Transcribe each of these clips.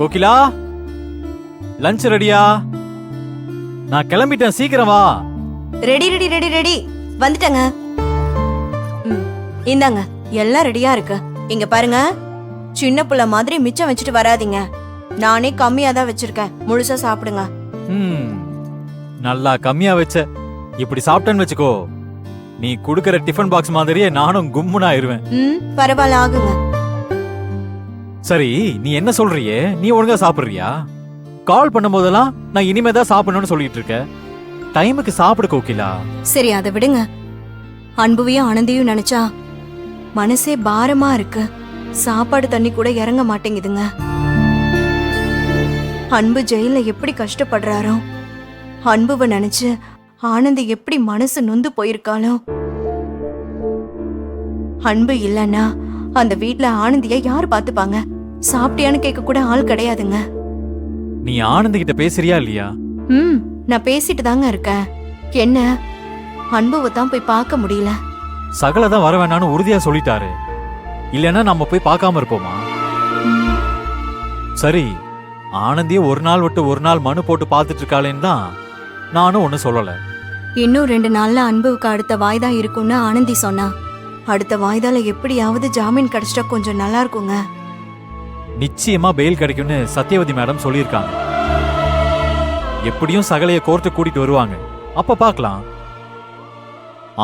Kokila, lunch ரெடியா? நான் கிளம்பிட்டேன், சீக்கிரம் வா. ரெடி ரெடி ரெடி ரெடி வந்துட்டங்க. இந்தாங்க, எல்லாம் ரெடியா இருக்கு. இங்க பாருங்க, சின்ன புள்ள மாதிரி மிச்சம் வச்சுட்டு வராதீங்க. நானே கம்மியா தான் வச்சிருக்கேன், முழுசா சாப்பிடுங்க. நல்லா கம்மியா வச்ச. இப்படி சாப்பிட்டேன்னு வச்சுக்கோ, நீ குடுக்கற டிஃபன் பாக்ஸ் மாதிரியே நானும் கும்முனா ஆயிருவேன். பரவாயில்ல, ஆகுங்க. சரி, நீ என்ன சொல்றியே, நீ ஒழுங்கா சாப்பிடுறியா? கால் பண்ணும் போதெல்லாம் நான் இனிமேதான் சாப்பிடணும்னு சொல்லிட்டு இருக்க. டைமுக்கு சாப்பிடு கோகிலா. சரி, அதை விடுங்க. அன்புவையும் ஆனந்தியும் நினைச்சா மனசே பாரமா இருக்கு. சாப்பாடு தண்ணி கூட இறங்க மாட்டேங்குதுங்க. அன்பு ஜெயில எப்படி கஷ்டப்படுறாரோ, அன்புவை நினைச்சு ஆனந்தி எப்படி மனசு நொந்து போயிருக்காளோ. அன்பு இல்லன்னா அந்த வீட்ல ஆனந்திய யாரு பாத்துப்பாங்க? சாப்பிட்டியான்னு கேட்க கூட ஆள் கிடையாதுங்க. நீ ஆனந்தி கிட்ட பேசுறியா இல்லையா? நான் பேசிட்டு தாங்க இருக்கேன். என்ன, அன்புவை தான் போய் பார்க்க முடியல. சகலதான் வர வேணான்னு உறுதியா சொல்லிட்டாரு. இல்லன்னா நம்ம போய் பார்க்காம இருப்போமா? சரி, ஆனந்திய ஒரு நாள் விட்டு ஒரு நாள் மனு போட்டு பார்த்துட்டு இருக்காளேன்னு தான் நானும் ஒண்ணு சொல்லல. இன்னும் 2 நாள்ல அன்புவுக்கு அடுத்த வாய்தா இருக்கும்னு ஆனந்தி சொன்னா. அடுத்த வாய்தால எப்படியாவது ஜாமீன் கிடைச்சிட்டா கொஞ்சம் நல்லா இருக்குங்க. நிச்சயமா பெயில் கிடைக்கும்னு சத்யவதி மேடம் சொல்லியிருக்காங்க. எப்படியும் சகலைய கோர்ட்டு கூட்டிட்டு வருவாங்க, அப்ப பார்க்கலாம்.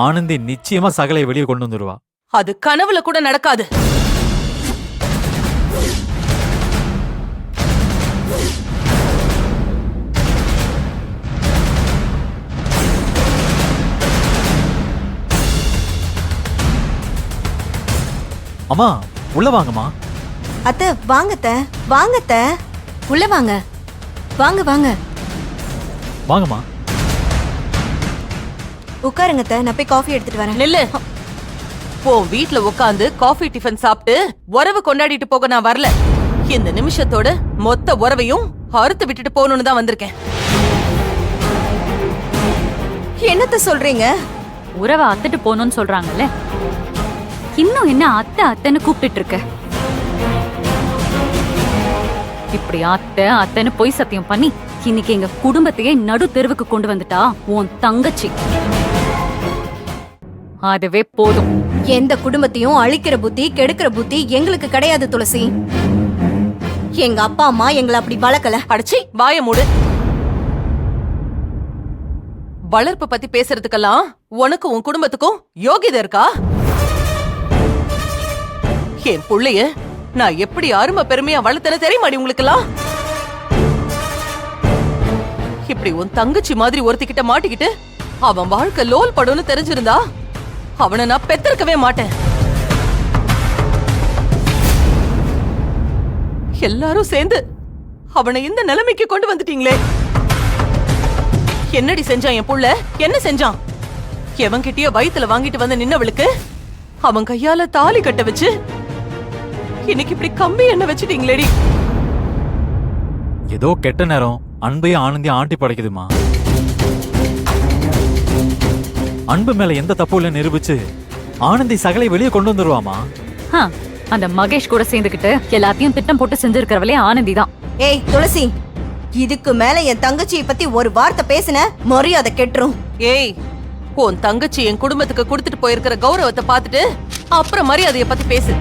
ஆனந்தி நிச்சயமா சகலைய வெளியே கொண்டு வந்துருவா. அது கனவுல கூட நடக்காது. அம்மா, உள்ள வாங்கம்மா. அத்தை, வாங்கத்த வாங்கத்த, உள்ள வாங்க. வாங்க வாங்க வாங்கம்மா. உட்காருங்க அத்தை, நான் போய் காஃபி எடுத்துட்டு வரேன். நில்லு. உன் வீட்ல உட்காந்து காஃபி டிஃபன் சாப்பிட்டு உறவு கொண்டாடிட்டு போக நான் வரல. இந்த நிமிஷத்தோட மொத்த உறவையும் அறுத்து விட்டுட்டு போகணும்னு தான் வந்திருக்கேன். என்னத்த சொல்றீங்க? உறவை அத்துட்டு போகணும்னு சொல்றாங்கல்ல, இன்னும் என்ன அத்தை அத்தைன்னு கூப்பிட்டு இருக்க? இப்படி அத்தை அத்தைன்னு பொய் சத்தியம் பண்ணி இன்னைக்கு எங்க குடும்பத்தையே நடு தெருவுக்கு கொண்டு வந்துட்டா உன் தங்கச்சி. அதுவே போதும். எந்த குடும்பத்தையும் அழிக்கிற புத்தி, கெடுக்கிற புத்தி எங்களுக்கு கிடையாது துளசி. எங்க அப்பா அம்மா எங்களை அப்படி வளர்க்கல. அடிச்சி வாய மூடு. வளர்ப்பு பத்தி பேசுறதுக்கெல்லாம் உனக்கு உன் குடும்பத்துக்கும் யோகிதை இருக்கா? என் புள்ளைய நான் எப்படி அருமை பெருமையா வளர்த்தன தெரியுமாடி உங்களுக்கெல்லாம்? இப்படி உன் தங்கச்சி மாதிரி ஒருத்திக்கிட்ட மாட்டிக்கிட்டு அவன் வாழ்க்கை லோல் படும்னு தெரிஞ்சிருந்தா அவனை நான் பெத்திருக்கவே மாட்டேன். எல்லாரும் சேர்ந்து அவனை இந்த நிலைமைக்கு கொண்டு வந்துட்டீங்களே. என்னடி செஞ்சான் என் புள்ள? என்ன செஞ்சான்? எவன்கிட்டயோ வயித்துல வாங்கிட்டு வந்து நின்னவளுக்கு அவன் கையால தாலி கட்ட வச்சு இன்னைக்கு இப்படி கம்பி என்ன வச்சுட்டீங்களேடி. ஏதோ கெட்ட நேரம் அன்பையும் ஆனந்தியும் ஆட்டி படைக்குதுமா. அன்பு மேல எந்த தப்பு இல்ல நிரூபிச்சு ஆனந்தி சகலை வெளியே கொண்டு வந்துருவாமா. அந்த மகேஷ் கூட சேர்ந்துக்கிட்டு எல்லாத்தையும் திட்டம் போட்டு செஞ்சிருக்கிறவளே ஆனந்தி தான். ஏய் துளசி, இதுக்கு மேல என் தங்கச்சியை பத்தி ஒரு வார்த்தை பேசின மரியாதை கெட்டுரும். ஏய், உன் தங்கச்சி என் குடும்பத்துக்கு கொடுத்துட்டு போயிருக்கிற கௌரவத்தை பார்த்துட்டு அப்புறம் மரியாதைய பத்தி பேசு.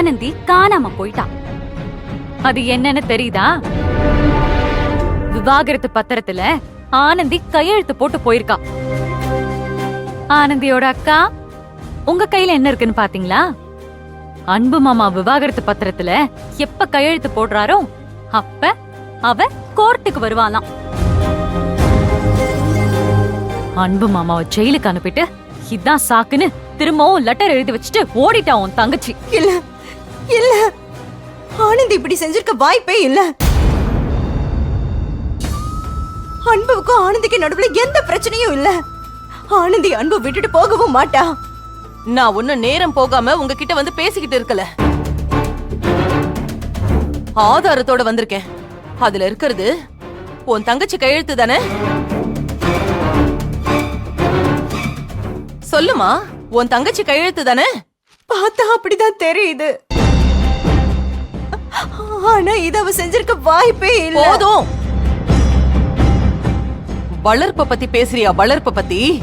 ஆனந்தி காணாம போயிட்டா. அது என்னன்னு தெரியுதா? விவாகரத்து பத்திரத்துல ஆனந்தி கையெழுத்து போட்டு போயிருக்கா. ஆனந்தியோட அக்கா, உங்க கையில என்ன இருக்குன்னு பாத்தீங்களா? அன்பு மாமா விவாகரத்து பத்திரத்துல எப்ப கையெழுத்து போடுறாரோ அப்ப அவ கோர்ட்டுக்கு வருவாளாம். அன்பு மாமாவை ஜெயிலுக்கு அனுப்பிட்டு இதான் சாக்குன்னு திரும்பவும் லெட்டர் எழுதி வச்சுட்டு ஓடிட்டா உன் தங்கச்சி. இல்ல இல்ல, ஆனந்தி இப்படி செஞ்சிருக்க வாய்ப்பே இல்ல. அன்புக்கும் ஆனந்திக்கு நடுவுல எந்த பிரச்சனையும் இல்ல. ஆனந்தி அன்பு விட்டுட்டு போகவும் மாட்டா. நான் ஒன்னும் நேரம் போகாம உங்ககிட்ட வந்து பேசிக்கிட்டு இருக்கல. ஆதாரத்தோட வந்திருக்கேன். அதுல இருக்கிறது உன் தங்கச்சி கையெழுத்து தானே? சொல்லுமா, உன் தங்கச்சி கையெழுத்து தானே? பார்த்தா அப்படிதான் தெரியுது. ஆனா இத அவ செஞ்சிருக்க வாய்ப்பே இல்ல. போதும். வளர்ப்ப பத்தி பேசுறியா? வளர்ப்ப பத்தி